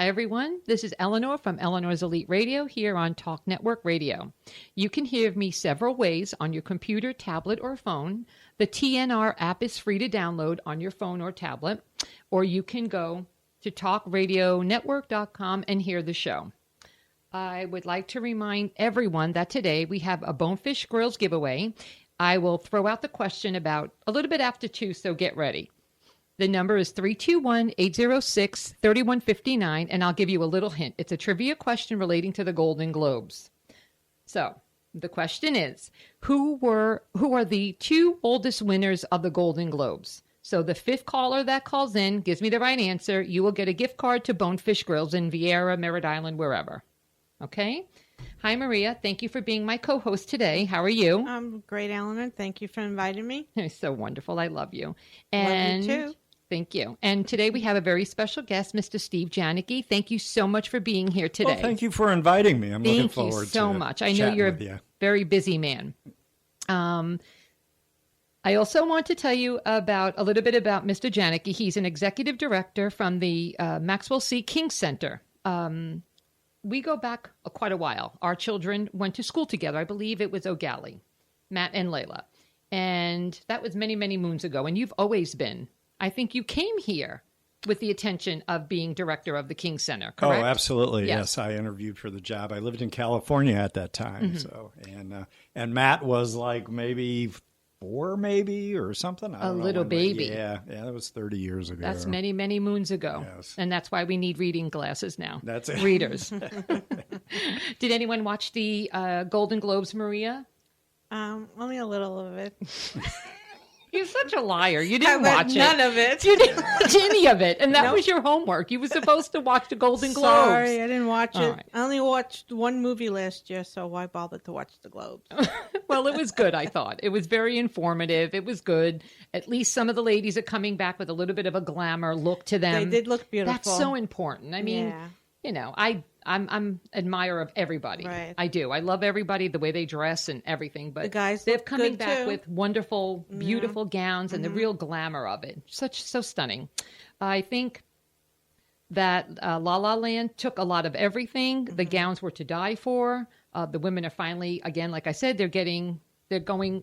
Hi, everyone. This is Eleanor from Eleanor's Elite Radio here on Talk Network Radio. You can hear me several ways on your computer, tablet, or phone. The TNR app is free to download on your phone or tablet, or you can go to talkradionetwork.com and hear the show. I would like to remind everyone that today we have a Bonefish Grills giveaway. I will throw out the question about a little bit after 2, so get ready. The number is 321-806-3159, and I'll give you a little hint. It's a trivia question relating to the Golden Globes. So the question is, who are the 2 oldest winners of the Golden Globes? So the 5th caller that calls in gives me the right answer. You will get a gift card to Bonefish Grills in Vieira, Merritt Island, wherever. Okay? Hi, Maria. Thank you for being my co-host today. How are you? I'm great, Eleanor. Thank you for inviting me. You're so wonderful. I love you. Love you too. Thank you. And today we have a very special guest, Mr. Steve Janicki. Thank you so much for being here today. Well, thank you for inviting me. I'm looking forward to Thank you so much. I know you're a very busy man. I also want to tell you a little bit about Mr. Janicki. He's an executive director from the Maxwell C. King Center. We go back quite a while. Our children went to school together. I believe it was O'Galley, Matt and Layla. And that was many, many moons ago. And you've always been. I think you came here with the intention of being director of the King Center, correct? Oh, absolutely. Yes. I interviewed for the job. I lived in California at that time. Mm-hmm. So, and Matt was like maybe 4 or something. I don't know little when, baby. Yeah, that was 30 years ago. That's many, many moons ago. Yes. And that's why we need reading glasses now. That's it. Readers. Did anyone watch the Golden Globes, Maria? Only a little of it. You're such a liar. You didn't watch it. None of it. You didn't watch any of it. And that was your homework. You were supposed to watch the Golden Globes. Sorry, I didn't watch it. Right. I only watched one movie last year, so why bother to watch the Globes? Well, it was good, I thought. It was very informative. It was good. At least some of the ladies are coming back with a little bit of a glamour look to them. They did look beautiful. That's so important. I mean, you know, I'm admirer of everybody. Right. I do. I love everybody, the way they dress and everything. But the guys they're look coming good back too. with wonderful, beautiful gowns and the real glamour of it. So stunning. I think that La La Land took a lot of everything. The gowns were to die for. The women are finally, again, like I said, they're going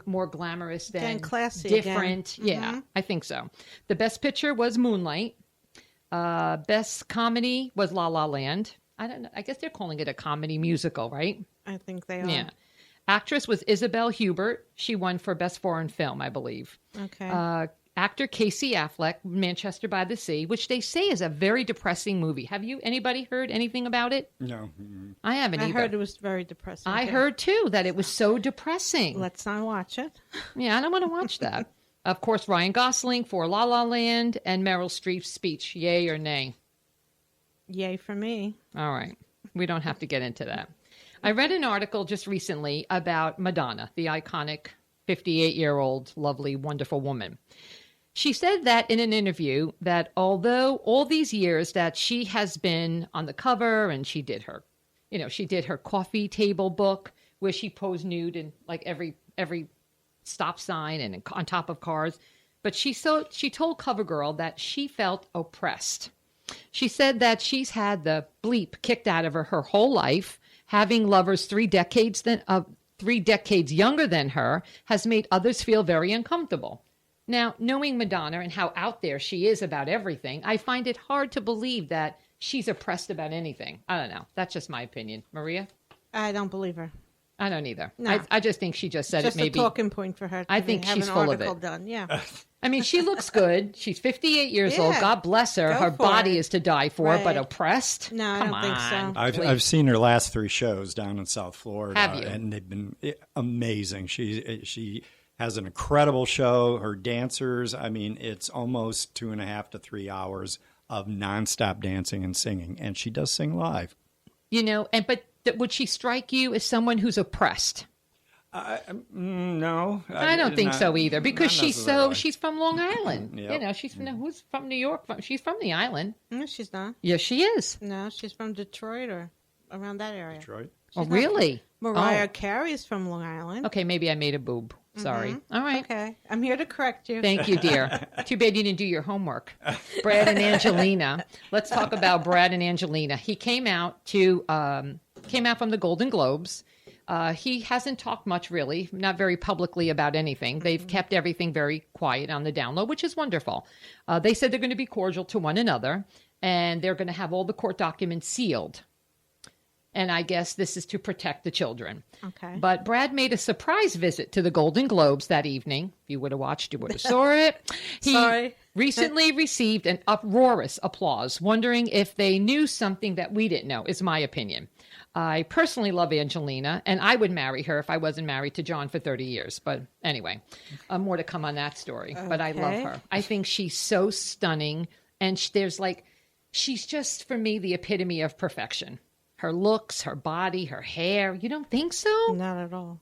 more glamorous than Getting classy different. again. Yeah, I think so. The best picture was Moonlight. Best comedy was La La Land. I don't know. I guess they're calling it a comedy musical, right? I think they are. Yeah. Actress was Isabel Hubert. She won for Best Foreign Film, I believe. Okay. Actor Casey Affleck, Manchester by the Sea, which they say is a very depressing movie. Have anybody heard anything about it? No. I haven't either. I heard it was very depressing. I heard, too, that it was so depressing. Let's not watch it. Yeah, I don't want to watch that. Of course, Ryan Gosling for La La Land and Meryl Streep's speech. Yay or nay? Yay for me. All right. We don't have to get into that. I read an article just recently about Madonna, the iconic 58-year-old, lovely, wonderful woman. She said that in an interview that although all these years that she has been on the cover and she did her coffee table book where she posed nude in like every stop sign and on top of cars. But she told CoverGirl that she felt oppressed. She said that she's had the bleep kicked out of her whole life. Having lovers 3 decades younger than her has made others feel very uncomfortable. Now, knowing Madonna and how out there she is about everything, I find it hard to believe that she's oppressed about anything. I don't know. That's just my opinion. Maria? I don't believe her. I don't either. No. I just think she just said Just it maybe. a talking point for her. I think have she's an full of article it. Done. Yeah. I mean, she looks good. She's 58 years old. Yeah. God bless her. Go Her for body it. is to die for, Right. but oppressed? No, I Come don't think so. on, I've please. seen her last 3 shows down in South Florida. Have you? And they've been amazing. She has an incredible show. Her dancers, I mean, it's almost 2.5 to 3 hours of nonstop dancing and singing. And she does sing live. You know, but would she strike you as someone who's oppressed? No. I don't think so either, because not necessarily. she's from Long Island. Yep. You know, she's who's from New York? She's from the island. No, she's not. Yes, she is. No, she's from Detroit or around that area. Detroit. Oh, She's not- really? Mariah Carey's from Long Island. Okay, maybe I made a boob. Sorry. All right. Okay. I'm here to correct you. Thank you, dear. Too bad you didn't do your homework. Brad and Angelina. Let's talk about Brad and Angelina. He came out from the Golden Globes. He hasn't talked much, really, not very publicly about anything. They've kept everything very quiet on the down low, which is wonderful. They said they're going to be cordial to one another, and they're going to have all the court documents sealed. And I guess this is to protect the children. Okay. But Brad made a surprise visit to the Golden Globes that evening. If you would have watched, you would have saw it. He recently received an uproarious applause, wondering if they knew something that we didn't know, is my opinion. I personally love Angelina, and I would marry her if I wasn't married to John for 30 years. But anyway, more to come on that story. Okay. But I love her. I think she's so stunning. And she's just, for me, the epitome of perfection. Her looks, her body, her hair. You don't think so? Not at all.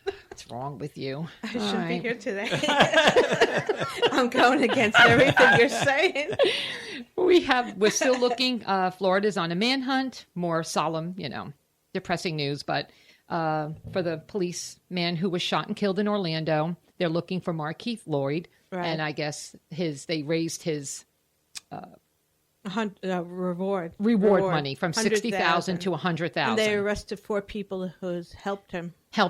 What's wrong with you? I shouldn't be here today. I'm going against everything you're saying. We're still looking. Florida's on a manhunt. More solemn, depressing news. But for the policeman who was shot and killed in Orlando, they're looking for Markeith Lloyd. Right. And I guess they raised his... reward money from $60,000 to $100,000. And they arrested 4 people who helped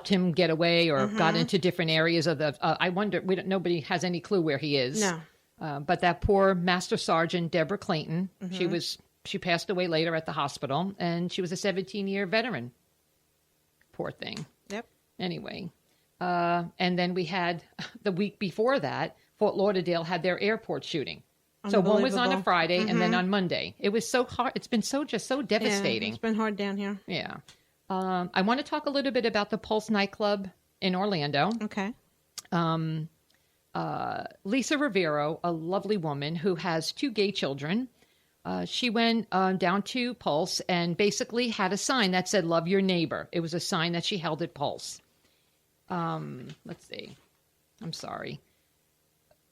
him get away or got into different areas of the. I wonder. Nobody has any clue where he is. No. But that poor Master Sergeant Deborah Clayton. She passed away later at the hospital, and she was a 17-year veteran. Poor thing. Yep. Anyway, and then we had the week before that, Fort Lauderdale had their airport shooting. So one was on a Friday and then on Monday. It was so hard. It's been so devastating. Yeah, it's been hard down here. Yeah. I want to talk a little bit about the Pulse nightclub in Orlando. Okay. Lisa Rivero, a lovely woman who has 2 gay children. She went down to Pulse and basically had a sign that said, "Love your neighbor." It was a sign that she held at Pulse. Let's see. I'm sorry.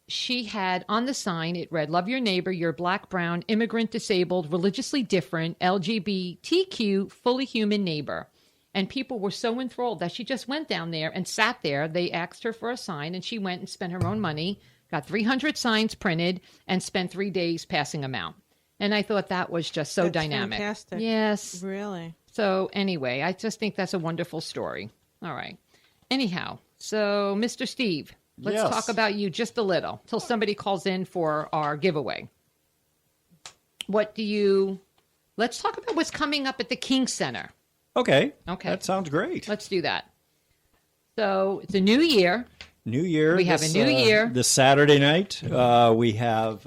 She had on the sign, it read, "Love your neighbor, your black, brown, immigrant, disabled, religiously different, LGBTQ, fully human neighbor." And people were so enthralled that she just went down there and sat there. They asked her for a sign, and she went and spent her own money, got 300 signs printed, and spent 3 days passing them out. And I thought that was just so dynamic. Fantastic. Yes. Really? So anyway, I just think that's a wonderful story. All right. Anyhow, so Mr. Steve, let's talk about you just a little till somebody calls in for our giveaway. Let's talk about what's coming up at the King Center. Okay. That sounds great. Let's do that. So it's a new year. New year. We have a new year. This Saturday night, we have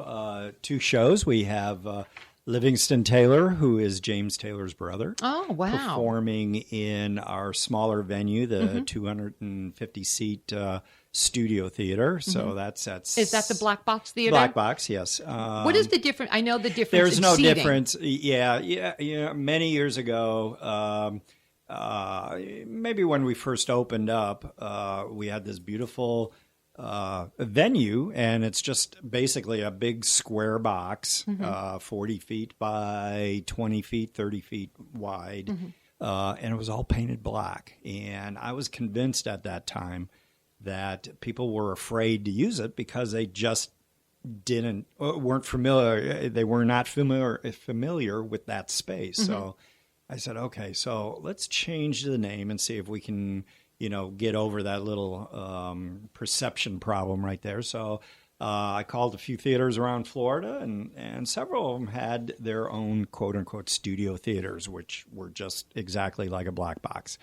2 shows. We have Livingston Taylor, who is James Taylor's brother. Oh, wow. Performing in our smaller venue, the 250-seat studio theater. So that's Is that the Black Box Theater? Black Box, yes. What is the difference? I know the difference. There's in no seating. difference. Yeah. Many years ago, maybe when we first opened up, we had this beautiful venue, and it's just basically a big square box, 40 feet by 20 feet, 30 feet wide, and it was all painted black. And I was convinced at that time that people were afraid to use it because they just weren't familiar. They were not familiar with that space. So I said, okay, so let's change the name and see if we can, get over that little perception problem right there. So I called a few theaters around Florida, and several of them had their own quote unquote studio theaters, which were just exactly like a black box.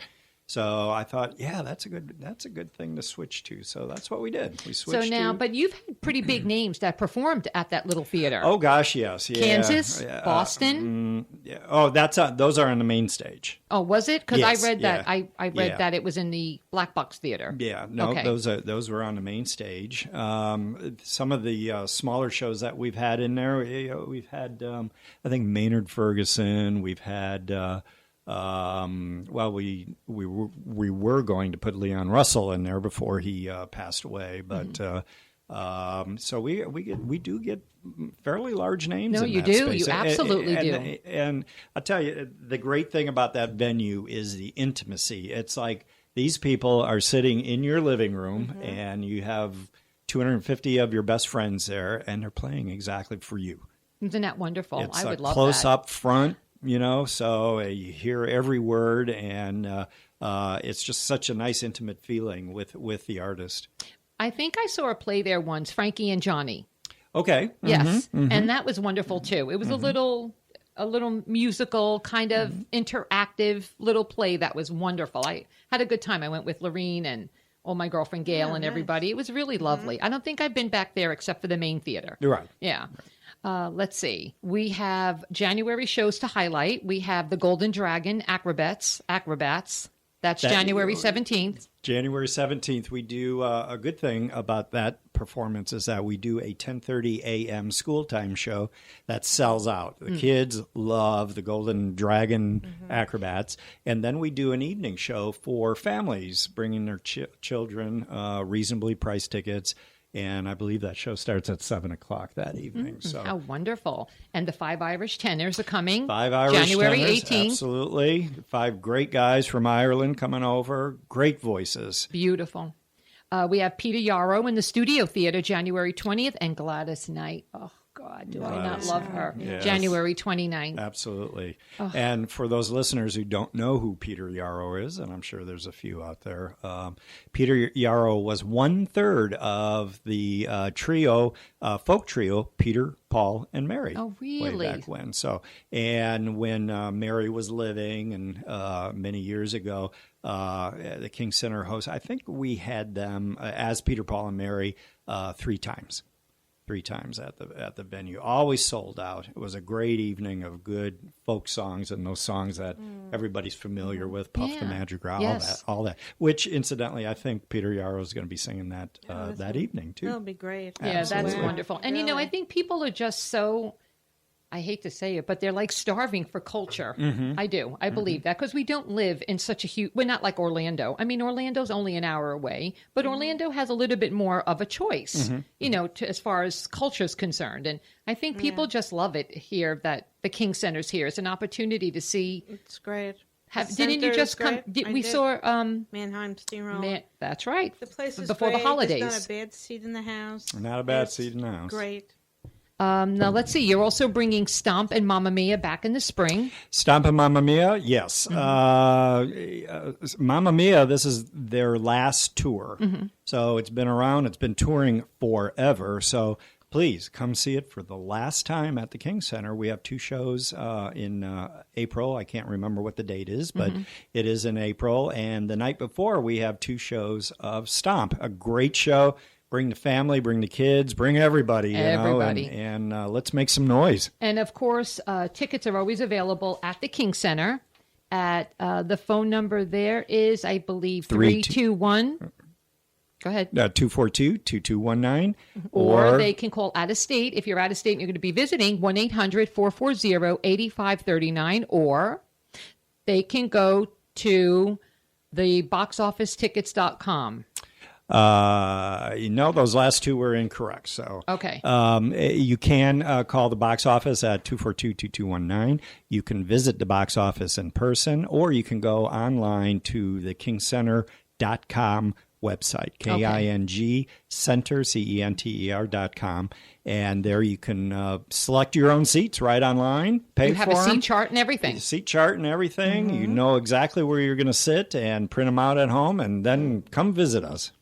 So I thought, that's a good thing to switch to. So that's what we did. We switched. So now, but you've had pretty big names that performed at that little theater. Oh gosh, yes, yeah. Kansas, Boston. Yeah. Oh, those are on the main stage. Oh, was it? Because yes, I read that. I read that it was in the Black Box Theater. Yeah. No, okay. Those were on the main stage. Some of the smaller shows that we've had in there, we've had I think Maynard Ferguson. We've had. We were going to put Leon Russell in there before he passed away, but So we do get fairly large names. No, in you that do. space. You absolutely do. And I'll tell you, the great thing about that venue is the intimacy. It's like these people are sitting in your living room, and you have 250 of your best friends there, and they're playing exactly for you. Isn't that wonderful? It's I would love close that. up front, so you hear every word, and it's just such a nice, intimate feeling with the artist. I think I saw a play there once, Frankie and Johnny. Okay. Yes, and that was wonderful too. It was a little musical, kind of interactive little play that was wonderful. I had a good time. I went with Lorene and my girlfriend Gail and everybody. It was really lovely. I don't think I've been back there except for the main theater. You're right. Yeah. Let's see. We have January shows to highlight. We have the Golden Dragon Acrobats. That's January 17th. January 17th, we do a good thing about that performance is that we do a 10:30 a.m. school time show that sells out. The kids love the Golden Dragon Acrobats. And then we do an evening show for families, bringing their children, reasonably priced tickets. And I believe that show starts at 7 o'clock that evening. So how wonderful. And the 5 Irish Tenors are coming. 5 Irish January tenors, 18th. Absolutely. 5 great guys from Ireland coming over. Great voices. Beautiful. We have Peter Yarrow in the Studio Theater January 20th and Gladys Knight. Oh, God, do I not love her? Yes. January 29th. Absolutely. And for those listeners who don't know who Peter Yarrow is, and I'm sure there's a few out there, Peter Yarrow was 1/3 of the folk trio, Peter, Paul, and Mary. Oh, really? Way back when. So, and when Mary was living, and many years ago, the King Center host, I think we had them as Peter, Paul, and Mary 3 times. 3 times at the venue. Always sold out. It was a great evening of good folk songs and those songs that everybody's familiar with, Puff the Magic Rod, all that. Which, incidentally, I think Peter Yarrow is going to be singing that that evening, too. That'll be great. Yeah, Absolutely. that's wonderful. And, I think people are just so, I hate to say it, but they're like starving for culture. I do. I believe that because we don't live in such a huge, we're not like Orlando. I mean, Orlando's only an hour away, but Orlando has a little bit more of a choice, as far as culture is concerned. And I think people just love it here that the King Center's here. It's an opportunity to see. It's great. Didn't you just come? We saw Mannheim Steamroller. That's right. The place is before great. the holidays. There's not a bad seat in the house. Not a bad seat in the house. Great. Now, let's see. You're also bringing Stomp and Mamma Mia back in the spring. Stomp and Mamma Mia, yes. Mamma Mia, this is their last tour. So it's been around. It's been touring forever. So please come see it for the last time at the King Center. We have 2 shows in April. I can't remember what the date is, but it is in April. And the night before, we have 2 shows of Stomp, a great show. Bring the family, bring the kids, bring everybody, and let's make some noise. And, of course, tickets are always available at the King Center. At the phone number there is, I believe, 321. Go ahead. 242-2219. Or they can call out of state. If you're out of state and you're going to be visiting, 1-800-440-8539. Or they can go to the boxofficetickets.com. Those last 2 were incorrect. So okay. You can call the box office at 242-2219. You can visit the box office in person, or you can go online to the kingcenter.com website, KING Center, CENTER.com. And there you can select your own seats right online, pay you have for a them. seat chart and everything. Seat chart and everything. You know exactly where you're going to sit and print them out at home, and then come visit us.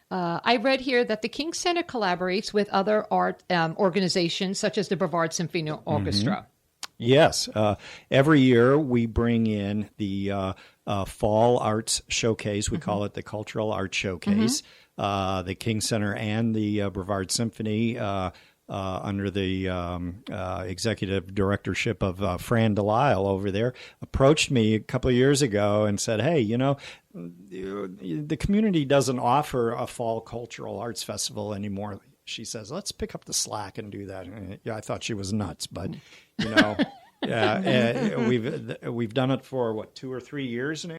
I read here that the King Center collaborates with other art organizations such as the Brevard Symphony Orchestra. Yes. Every year we bring in the Fall Arts Showcase. We call it the Cultural Arts Showcase. The King Center and the Brevard Symphony under the executive directorship of Fran Delisle over there, approached me a couple of years ago and said, hey, the community doesn't offer a fall cultural arts festival anymore. She says, let's pick up the slack and do that. And I thought she was nuts, but, we've done it for, 2 or 3 years now?